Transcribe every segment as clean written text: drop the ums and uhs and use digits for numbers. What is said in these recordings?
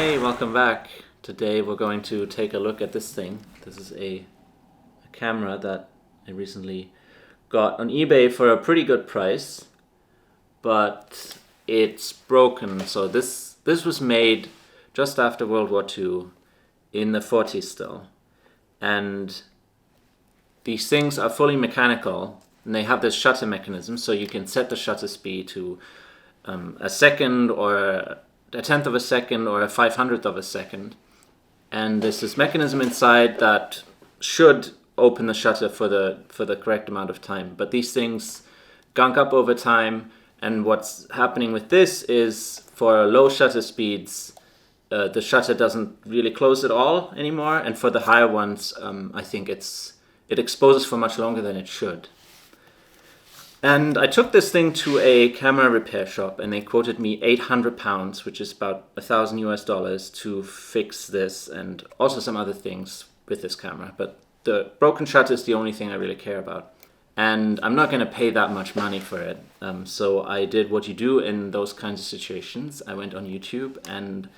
Hey, welcome back. Today we're going to take a look at this thing. This is a camera that I recently got on eBay for a pretty good price, but it's broken. So this was made just after World War II in the 40s still. And these things are fully mechanical, and they have this shutter mechanism, so you can set the shutter speed to a second or a tenth of a second or a 500th of a second. And there's this mechanism inside that should open the shutter for the correct amount of time. But these things gunk up over time, and what's happening with this is for low shutter speeds, the shutter doesn't really close at all anymore, and for the higher ones, I think it exposes for much longer than it should. And I took this thing to a camera repair shop, and they quoted me £800, which is about $1,000 to fix this and also some other things with this camera. But the broken shutter is the only thing I really care about. And I'm not going to pay that much money for it. So I did what you do in those kinds of situations. I went on YouTube and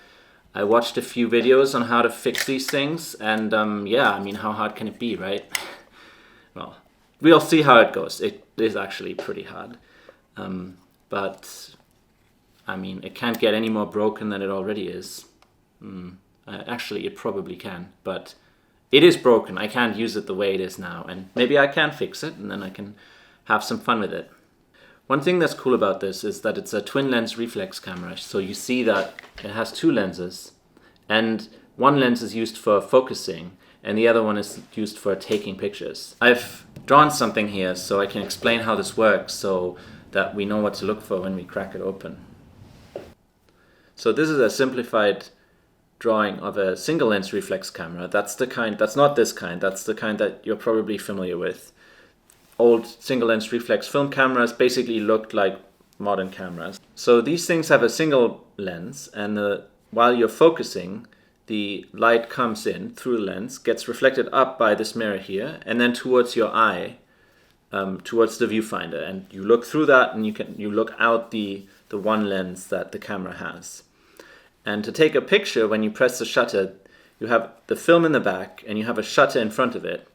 I watched a few videos on how to fix these things. And how hard can it be, right? Well, we'll see how it goes. It is actually pretty hard. But it can't get any more broken than it already is. Actually, it probably can, but it is broken. I can't use it the way it is now, and maybe I can fix it, and then I can have some fun with it. One thing that's cool about this is that it's a twin lens reflex camera, so you see that it has two lenses, and one lens is used for focusing, and the other one is used for taking pictures. I've drawn something here so I can explain how this works so that we know what to look for when we crack it open. So this is a simplified drawing of a single lens reflex camera. That's not this kind, that's the kind that you're probably familiar with. Old single lens reflex film cameras basically looked like modern cameras. So these things have a single lens, and while you're focusing, the light comes in through the lens, gets reflected up by this mirror here, and then towards your eye, towards the viewfinder. And you look through that, and you look out the one lens that the camera has. And to take a picture, when you press the shutter, you have the film in the back, and you have a shutter in front of it.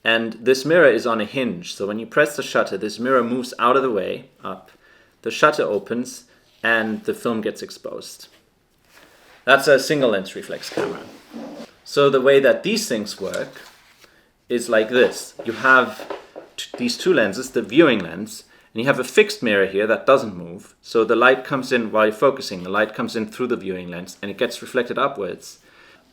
And this mirror is on a hinge, so when you press the shutter, this mirror moves out of the way, up, the shutter opens, and the film gets exposed. That's a single lens reflex camera. So the way that these things work is like this. You have these two lenses, the viewing lens, and you have a fixed mirror here that doesn't move. So the light comes in while you're focusing. The light comes in through the viewing lens, and it gets reflected upwards.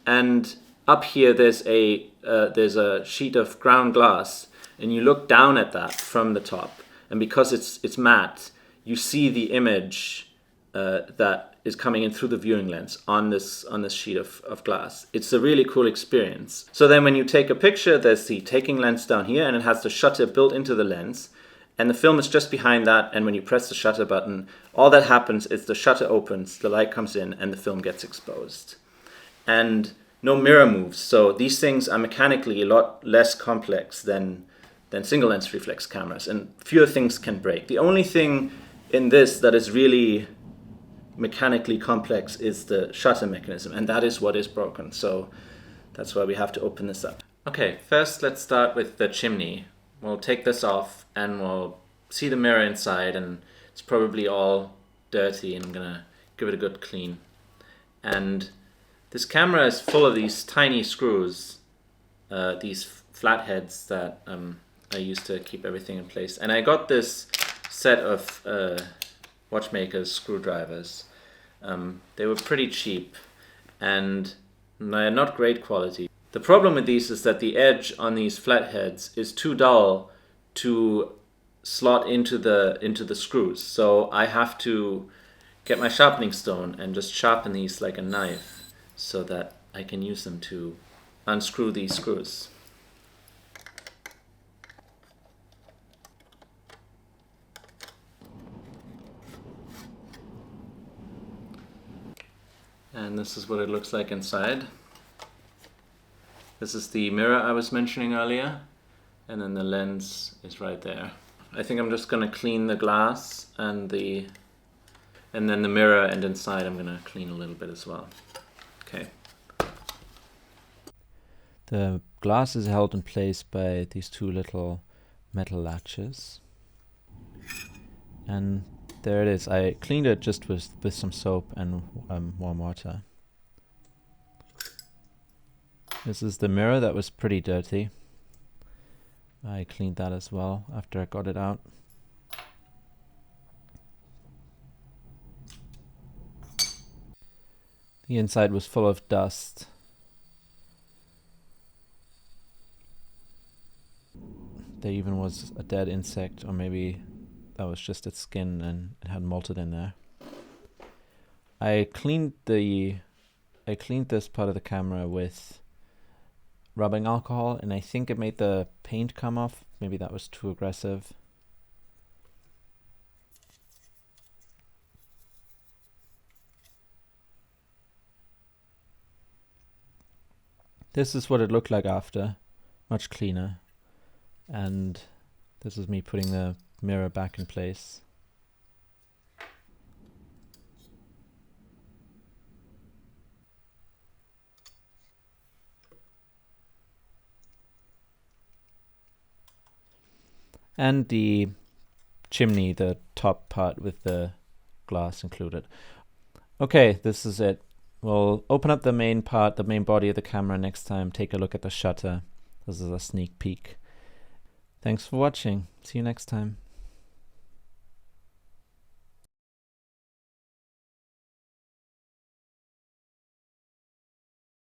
And up here there's a sheet of ground glass, and you look down at that from the top. And because it's matte, you see the image that is coming in through the viewing lens on this sheet of glass. It's a really cool experience. So then when you take a picture, there's the taking lens down here, and it has the shutter built into the lens, and the film is just behind that, and when you press the shutter button, all that happens is the shutter opens, the light comes in, and the film gets exposed. And no mirror moves, so these things are mechanically a lot less complex than single lens reflex cameras, and fewer things can break. The only thing in this that is really mechanically complex is the shutter mechanism, and that is what is broken, so that's why we have to open this up. Okay, first let's start with the chimney. We'll take this off and we'll see the mirror inside, and it's probably all dirty, and I'm gonna give it a good clean. And this camera is full of these tiny screws, these flatheads that I use to keep everything in place. And I got this set of watchmaker's screwdrivers. They were pretty cheap, and they're not great quality. The problem with these is that the edge on these flatheads is too dull to slot into the screws. So I have to get my sharpening stone and just sharpen these like a knife so that I can use them to unscrew these screws. And this is what it looks like inside. This is the mirror I was mentioning earlier, and then the lens is right there. I think I'm just going to clean the glass and then the mirror, and inside I'm going to clean a little bit as well. Okay. The glass is held in place by these two little metal latches. And there it is. I cleaned it just with some soap and warm water. This is the mirror that was pretty dirty. I cleaned that as well after I got it out. The inside was full of dust. There even was a dead insect, or maybe that was just its skin and it had molted in there. I cleaned this part of the camera with rubbing alcohol, and I think it made the paint come off. Maybe that was too aggressive. This is what it looked like after, much cleaner. And this is me putting the mirror back in place. And the chimney, the top part with the glass included. Okay, this is it. We'll open up the main part, the main body of the camera next time, take a look at the shutter. This is a sneak peek. Thanks for watching. See you next time.